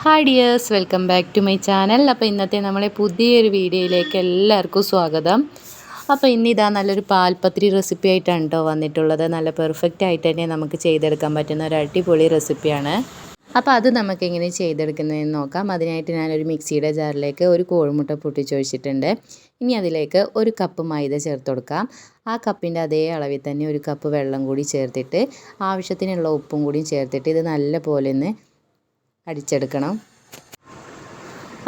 Hi dears, welcome back to my channel. അപ്പോൾ ഇന്നത്തെ നമ്മളെ പുതിയൊരു വീഡിയോയിലേക്ക് എല്ലാവർക്കും സ്വാഗതം. അപ്പോൾ ഇന്നിതാ നല്ലൊരു പാൽപത്രി റെസിപ്പി ആയിട്ടാണ് കേട്ടോ വന്നിട്ടുള്ളത്. നല്ല പെർഫെക്റ്റ് ആയിട്ട് തന്നെ നമുക്ക് ചെയ്തെടുക്കാൻ പറ്റുന്ന ഒരു അടിപൊളി റെസിപ്പിയാണ്. അപ്പോൾ അത് നമുക്ക് എങ്ങനെ ചെയ്തെടുക്കുന്നതെന്ന് നോക്കാം. അതിനായിട്ട് ഞാനൊരു മിക്സിയുടെ ജാറിലേക്ക് ഒരു കോഴിമുട്ട പൊട്ടിച്ചൊഴിച്ചിട്ടുണ്ട്. ഇനി അതിലേക്ക് ഒരു കപ്പ് മൈദ ചേർത്ത് കൊടുക്കാം. ആ കപ്പിൻ്റെ അതേ അളവിൽ തന്നെ ഒരു കപ്പ് വെള്ളം കൂടി ചേർത്തിട്ട് ആവശ്യത്തിനുള്ള ഉപ്പും കൂടി ചേർത്തിട്ട് ഇത് നല്ലപോലെ ഒന്ന് അടിച്ചെടുക്കണം.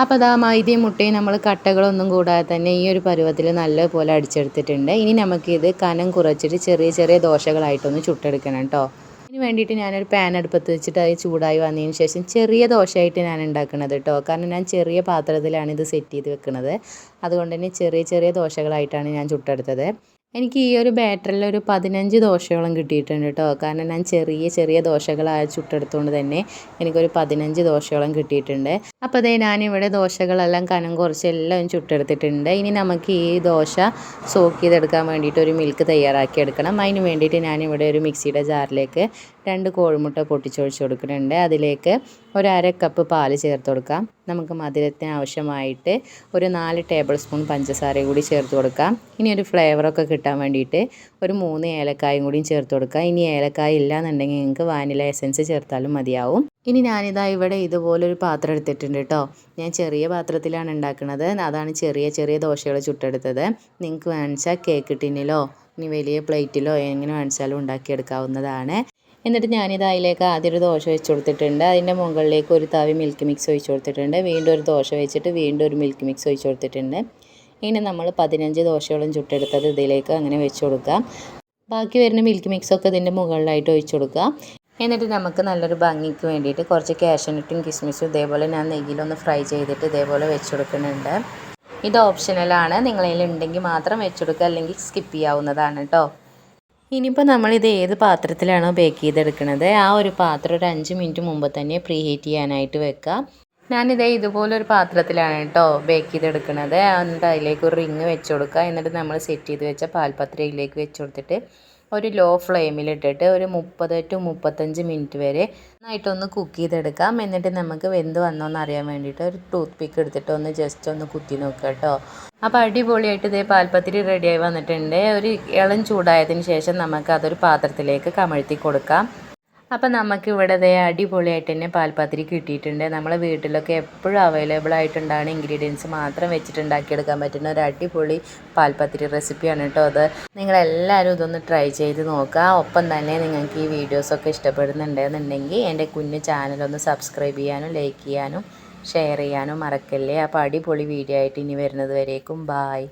അപ്പോൾ അതാ മൈദയും മുട്ടയും നമ്മൾ കട്ടകളൊന്നും കൂടാതെ തന്നെ ഈ ഒരു പരുവത്തിൽ നല്ലപോലെ അടിച്ചെടുത്തിട്ടുണ്ട്. ഇനി നമുക്കിത് കനം കുറച്ചിട്ട് ചെറിയ ചെറിയ ദോശകളായിട്ടൊന്ന് ചുട്ടെടുക്കണം കേട്ടോ. ഇതിന് വേണ്ടിയിട്ട് ഞാനൊരു പാൻ അടുപ്പത്ത് വെച്ചിട്ട് അത് ചൂടായി വന്നതിന് ശേഷം ചെറിയ ദോശയായിട്ട് ഞാൻ ഉണ്ടാക്കുന്നത് കേട്ടോ. കാരണം ഞാൻ ചെറിയ പാത്രത്തിലാണ് ഇത് സെറ്റ് ചെയ്ത് വെക്കുന്നത്. അതുകൊണ്ട് തന്നെ ചെറിയ ചെറിയ ദോശകളായിട്ടാണ് ഞാൻ ചുട്ടെടുത്തത്. എനിക്ക് ഈ ഒരു ബാറ്ററിൽ ഒരു 15 ദോശയോളം കിട്ടിയിട്ടുണ്ട് കേട്ടോ. കാരണം ഞാൻ ചെറിയ ചെറിയ ദോശകളായി ചുട്ടെടുത്തുകൊണ്ട് തന്നെ എനിക്കൊരു 15 ദോശയോളം കിട്ടിയിട്ടുണ്ട്. അപ്പോൾ അതേ ഞാനിവിടെ ദോശകളെല്ലാം കനം കുറച്ച് എല്ലാം ചുട്ടെടുത്തിട്ടുണ്ട്. ഇനി നമുക്ക് ഈ ദോശ സോക്ക് ചെയ്തെടുക്കാൻ വേണ്ടിയിട്ട് ഒരു മിൽക്ക് തയ്യാറാക്കി എടുക്കണം. അതിന് വേണ്ടിയിട്ട് ഞാനിവിടെ ഒരു മിക്സിയുടെ ജാറിലേക്ക് 2 കോഴിമുട്ട പൊട്ടിച്ചൊഴിച്ച് കൊടുക്കുന്നുണ്ട്. അതിലേക്ക് ഒരു 1/2 കപ്പ് പാല് ചേർത്ത് കൊടുക്കാം. നമുക്ക് മധുരത്തിന് ആവശ്യമായിട്ട് ഒരു 4 ടേബിൾ സ്പൂൺ പഞ്ചസാര കൂടി ചേർത്ത് കൊടുക്കാം. ഇനി ഒരു ഫ്ലേവറൊക്കെ കിട്ടാൻ വേണ്ടിയിട്ട് ഒരു 3 ഏലക്കായും കൂടിയും ചേർത്ത് കൊടുക്കാം. ഇനി ഏലക്കായ ഇല്ല എന്നുണ്ടെങ്കിൽ നിങ്ങൾക്ക് വാനില എസൻസ് ചേർത്താലും മതിയാവും. ഇനി ഞാനിതാ ഇവിടെ ഇതുപോലൊരു പാത്രം എടുത്തിട്ടുണ്ട് കേട്ടോ. ഞാൻ ചെറിയ പാത്രത്തിലാണ് ഉണ്ടാക്കുന്നത്. അതാണ് ചെറിയ ചെറിയ ദോശകൾ ചുട്ടെടുത്തത്. നിങ്ങൾക്ക് വേണിച്ചാൽ കേക്ക് ടിന്നിലോ ഇനി വലിയ പ്ലേറ്റിലോ എങ്ങനെ വേണിച്ചാലും ഉണ്ടാക്കിയെടുക്കാവുന്നതാണ്. എന്നിട്ട് ഞാനിത് അതിലേക്ക് ആദ്യം ഒരു ദോശ വെച്ച് കൊടുത്തിട്ടുണ്ട്. അതിൻ്റെ മുകളിലേക്ക് ഒരു തവി മിൽക്ക് മിക്സ് ഒഴിച്ച് കൊടുത്തിട്ടുണ്ട്. വീണ്ടും ഒരു ദോശ വെച്ചിട്ട് വീണ്ടും ഒരു മിൽക്ക് മിക്സ് ഒഴിച്ച് കൊടുത്തിട്ടുണ്ട്. ഇനി നമ്മൾ 15 ദോശയോളം ചുട്ടെടുത്തത് ഇതിലേക്ക് അങ്ങനെ വെച്ച് കൊടുക്കാം. ബാക്കി വരുന്ന മിൽക്ക് മിക്സൊക്കെ ഇതിൻ്റെ മുകളിലായിട്ട് ഒഴിച്ച് കൊടുക്കുക. എന്നിട്ട് നമുക്ക് നല്ലൊരു ഭംഗിക്ക് വേണ്ടിയിട്ട് കുറച്ച് കാഷ്യൂനട്ടും കിസ്മിസും ഇതേപോലെ ഞാൻ നെയ്യിലൊന്ന് ഫ്രൈ ചെയ്തിട്ട് ഇതേപോലെ വെച്ച് കൊടുക്കുന്നുണ്ട്. ഇത് ഓപ്ഷണലാണ്. നിങ്ങളതിൽ ഉണ്ടെങ്കിൽ മാത്രം വെച്ച് കൊടുക്കുക, അല്ലെങ്കിൽ സ്കിപ്പ് ചെയ്യാവുന്നതാണ് കേട്ടോ. ഇനിയിപ്പോൾ നമ്മളിത് ഏത് പാത്രത്തിലാണോ ബേക്ക് ചെയ്തെടുക്കുന്നത് ആ ഒരു പാത്രം ഒരു 5 മിനിറ്റ് മുമ്പ് തന്നെ പ്രീ ഹീറ്റ് ചെയ്യാനായിട്ട് വെക്കുക. ഞാനിതേ ഇതുപോലൊരു പാത്രത്തിലാണ് കേട്ടോ ബേക്ക് ചെയ്തെടുക്കുന്നത്. എന്നിട്ട് അതിലേക്ക് ഒരു റിങ് വെച്ച് കൊടുക്കുക. എന്നിട്ട് നമ്മൾ സെറ്റ് ചെയ്ത് വെച്ച പാൽപത്രി അതിലേക്ക് വെച്ച് കൊടുത്തിട്ട് ഒരു ലോ ഫ്ലെയിമിലിട്ടിട്ട് ഒരു 30 to 35 മിനിറ്റ് വരെ നന്നായിട്ടൊന്ന് കുക്ക് ചെയ്തെടുക്കാം. എന്നിട്ട് നമുക്ക് വെന്ത് വന്നോന്ന് അറിയാൻ വേണ്ടിയിട്ട് ഒരു ടൂത്ത് പിക്ക് എടുത്തിട്ട് ഒന്ന് ജസ്റ്റ് ഒന്ന് കുത്തി നോക്കുക കേട്ടോ. അപ്പോൾ അടിപൊളിയായിട്ട് ഇതേ പാൽപത്രി റെഡിയായി വന്നിട്ടുണ്ട്. ഒരു ഇളം ചൂടായതിന് ശേഷം നമുക്ക് അതൊരു പാത്രത്തിലേക്ക് കമഴ്ത്തി കൊടുക്കാം. അപ്പോൾ നമുക്ക് ഇവിടെ ഇതേ അടിപൊളിയായിട്ട് തന്നെ പാൽപത്രി കിട്ടിയിട്ടുണ്ട്. നമ്മളെ വീട്ടിലൊക്കെ എപ്പോഴും അവൈലബിൾ ആയിട്ടുണ്ടാകുന്ന ഇൻഗ്രീഡിയൻസ് മാത്രം വെച്ചിട്ട് ഉണ്ടാക്കിയെടുക്കാൻ പറ്റുന്ന ഒരു അടിപൊളി പാൽപത്രി റെസിപ്പിയാണ് കേട്ടോ അത്. നിങ്ങളെല്ലാവരും ഇതൊന്ന് ട്രൈ ചെയ്ത് നോക്കുക. ഒപ്പം തന്നെ നിങ്ങൾക്ക് ഈ വീഡിയോസൊക്കെ ഇഷ്ടപ്പെടുന്നുണ്ടെന്നുണ്ടെങ്കിൽ എൻ്റെ കുഞ്ഞു ചാനലൊന്ന് സബ്സ്ക്രൈബ് ചെയ്യാനും ലൈക്ക് ചെയ്യാനും ഷെയർ ചെയ്യാനും മറക്കല്ലേ. അപ്പോൾ അടിപൊളി വീഡിയോ ആയിട്ട് ഇനി വരുന്നത് വരേക്കും ബായ്.